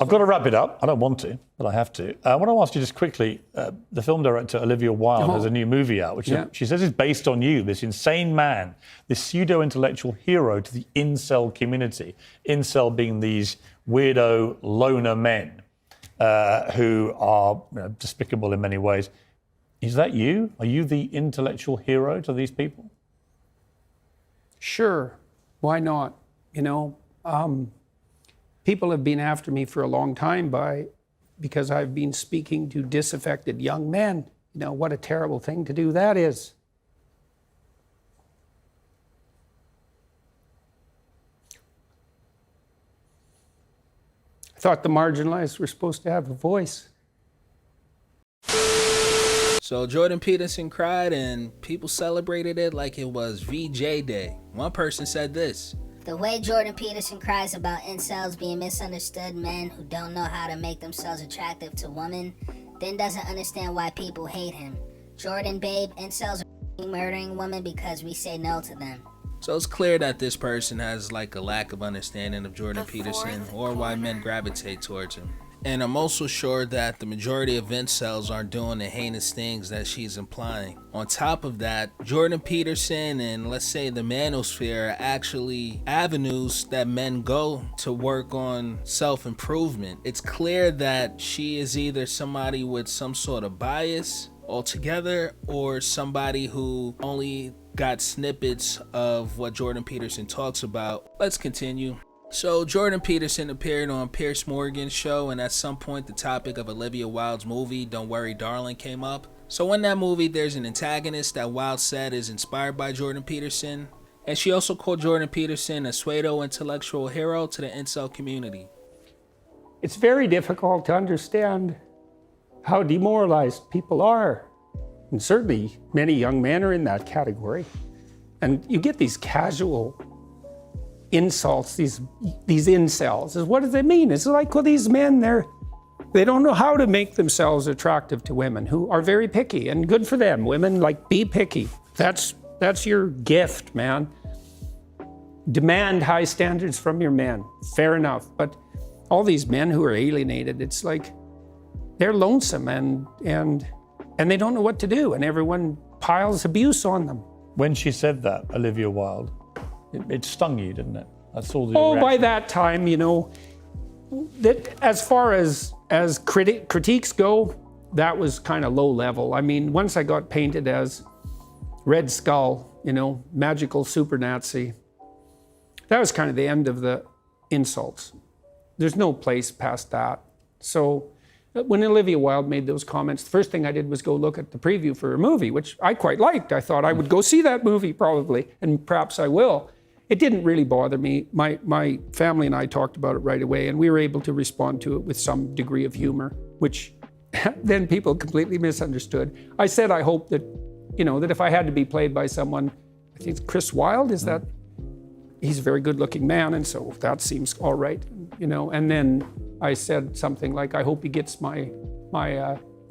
I've got to wrap it up. I don't want to, but I have to. I want to ask you just quickly, the film director Olivia Wilde has a new movie out, which she says is based on you, this insane man, this pseudo-intellectual hero to the incel community. Incel being these weirdo loner men who are despicable in many ways. Is that you? Are you the intellectual hero to these people? Sure. Why not? People have been after me for a long time because I've been speaking to disaffected young men. What a terrible thing to do that is. I thought the marginalized were supposed to have a voice. So Jordan Peterson cried and people celebrated it like it was VJ Day. One person said this: "The way Jordan Peterson cries about incels being misunderstood men who don't know how to make themselves attractive to women, then doesn't understand why people hate him. Jordan, babe, incels are murdering women because we say no to them." So it's clear that this person has like a lack of understanding of Jordan Peterson or why men gravitate towards him. And I'm also sure that the majority of incels aren't doing the heinous things that she's implying. On top of that, Jordan Peterson and let's say the manosphere are actually avenues that men go to work on self-improvement. It's clear that she is either somebody with some sort of bias altogether or somebody who only got snippets of what Jordan Peterson talks about. Let's continue. So Jordan Peterson appeared on Piers Morgan's show, and at some point the topic of Olivia Wilde's movie Don't Worry Darling came up. So in that movie there's an antagonist that Wilde said is inspired by Jordan Peterson, and she also called Jordan Peterson a pseudo-intellectual hero to the incel community. It's very difficult to understand how demoralized people are, and certainly many young men are in that category. And you get these casual insults, these incels. What does it mean? It's like, well, these men, they don't know how to make themselves attractive to women who are very picky, and good for them. Women, be picky. That's your gift, man. Demand high standards from your men. Fair enough. But all these men who are alienated, it's like they're lonesome and they don't know what to do, and everyone piles abuse on them. When she said that, Olivia Wilde, it stung you, didn't it? I saw the reaction. By reaction. that time, that as far as critiques go, that was kind of low level. I mean, once I got painted as Red Skull, magical super Nazi, that was kind of the end of the insults. There's no place past that. So when Olivia Wilde made those comments, the first thing I did was go look at the preview for her movie, which I quite liked. I thought I would go see that movie probably, and perhaps I will. It didn't really bother me. My family and I talked about it right away, and we were able to respond to it with some degree of humor, which then people completely misunderstood. I said I hope that, that if I had to be played by someone, I think Chris Wilde, he's a very good-looking man, and so that seems all right, And then I said something like, I hope he gets my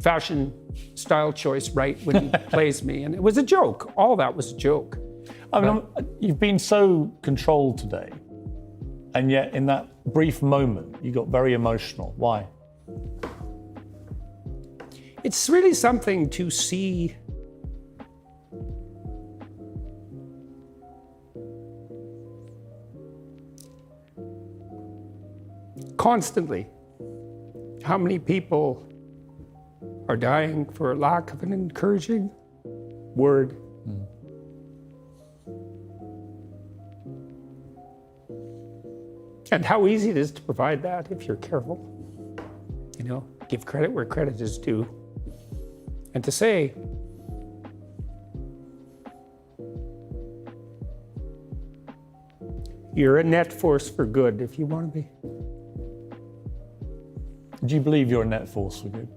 fashion style choice right when he plays me, and it was a joke. All that was a joke. I mean, you've been so controlled today, and yet in that brief moment, you got very emotional. Why? It's really something to see constantly how many people are dying for lack of an encouraging word. And how easy it is to provide that if you're careful. Give credit where credit is due. And to say, you're a net force for good if you want to be. Do you believe you're a net force for good?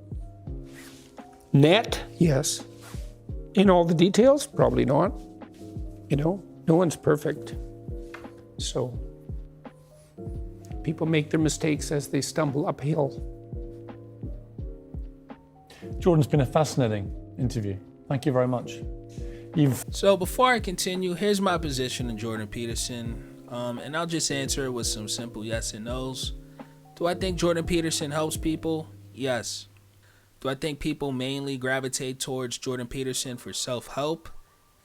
Net, yes. In all the details, probably not. No one's perfect. So people make their mistakes as they stumble uphill. Jordan's been a fascinating interview. Thank you very much. So before I continue, here's my position on Jordan Peterson, and I'll just answer it with some simple yes and no's. Do I think Jordan Peterson helps people? Yes. Do I think people mainly gravitate towards Jordan Peterson for self-help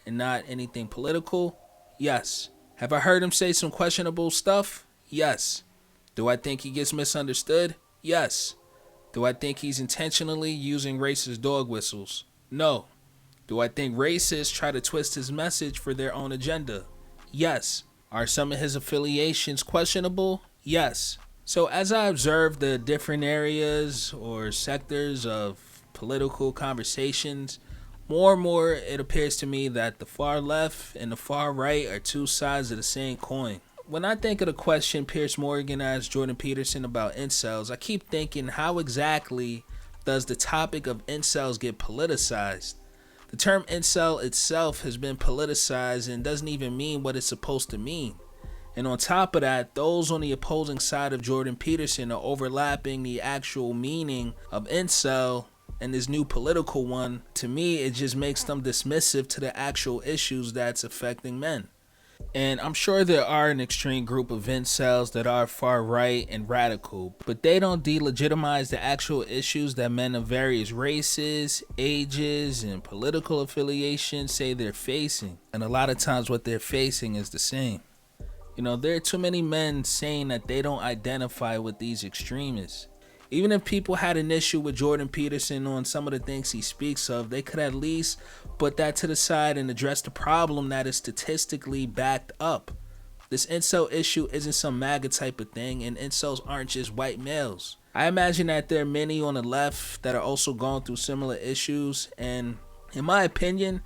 and not anything political? Yes. Have I heard him say some questionable stuff? Yes. Do I think he gets misunderstood? Yes. Do I think he's intentionally using racist dog whistles? No. Do I think racists try to twist his message for their own agenda? Yes. Are some of his affiliations questionable? Yes. So as I observe the different areas or sectors of political conversations, more and more it appears to me that the far left and the far right are two sides of the same coin. When I think of the question Piers Morgan asked Jordan Peterson about incels, I keep thinking, how exactly does the topic of incels get politicized? The term incel itself has been politicized and doesn't even mean what it's supposed to mean. And on top of that, those on the opposing side of Jordan Peterson are overlapping the actual meaning of incel and this new political one. To me, it just makes them dismissive to the actual issues that's affecting men. And I'm sure there are an extreme group of incels that are far right and radical, but they don't delegitimize the actual issues that men of various races, ages, and political affiliations say they're facing. And a lot of times what they're facing is the same. You know, there are too many men saying that they don't identify with these extremists. Even if people had an issue with Jordan Peterson on some of the things he speaks of, they could at least put that to the side and address the problem that is statistically backed up. This incel issue isn't some MAGA type of thing, and incels aren't just white males. I imagine that there are many on the left that are also going through similar issues, and in my opinion,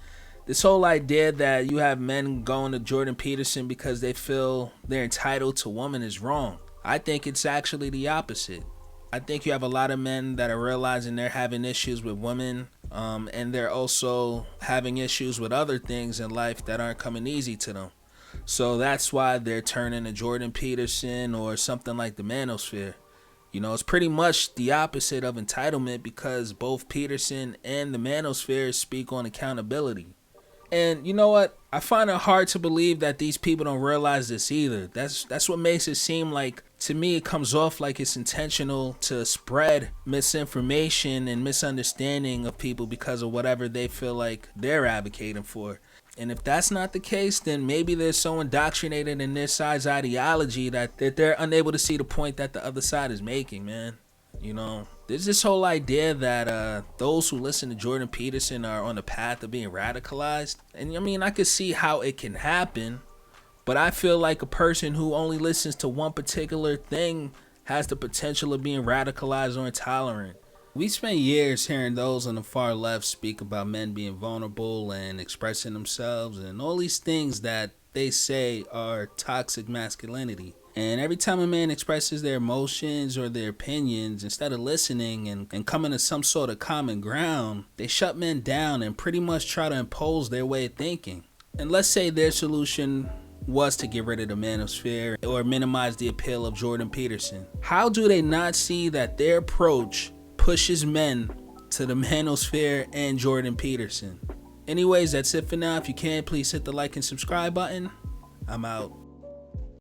this whole idea that you have men going to Jordan Peterson because they feel they're entitled to women is wrong. I think it's actually the opposite. I think you have a lot of men that are realizing they're having issues with women, and they're also having issues with other things in life that aren't coming easy to them. So that's why they're turning to Jordan Peterson or something like the manosphere. You know, it's pretty much the opposite of entitlement because both Peterson and the manosphere speak on accountability. And you know what? I find it hard to believe that these people don't realize this either. That's what makes it seem like, to me, it comes off like it's intentional to spread misinformation and misunderstanding of people because of whatever they feel like they're advocating for. And if that's not the case, then maybe they're so indoctrinated in their side's ideology that they're unable to see the point that the other side is making, man. You know, there's this whole idea that those who listen to Jordan Peterson are on the path of being radicalized. And I mean, I could see how it can happen, but I feel like a person who only listens to one particular thing has the potential of being radicalized or intolerant. We spent years hearing those on the far left speak about men being vulnerable and expressing themselves and all these things that they say are toxic masculinity. And every time a man expresses their emotions or their opinions, instead of listening and coming to some sort of common ground, they shut men down and pretty much try to impose their way of thinking. And let's say their solution was to get rid of the manosphere or minimize the appeal of Jordan Peterson. How do they not see that their approach pushes men to the manosphere and Jordan Peterson? Anyways, that's it for now. If you can, please hit the like and subscribe button. I'm out.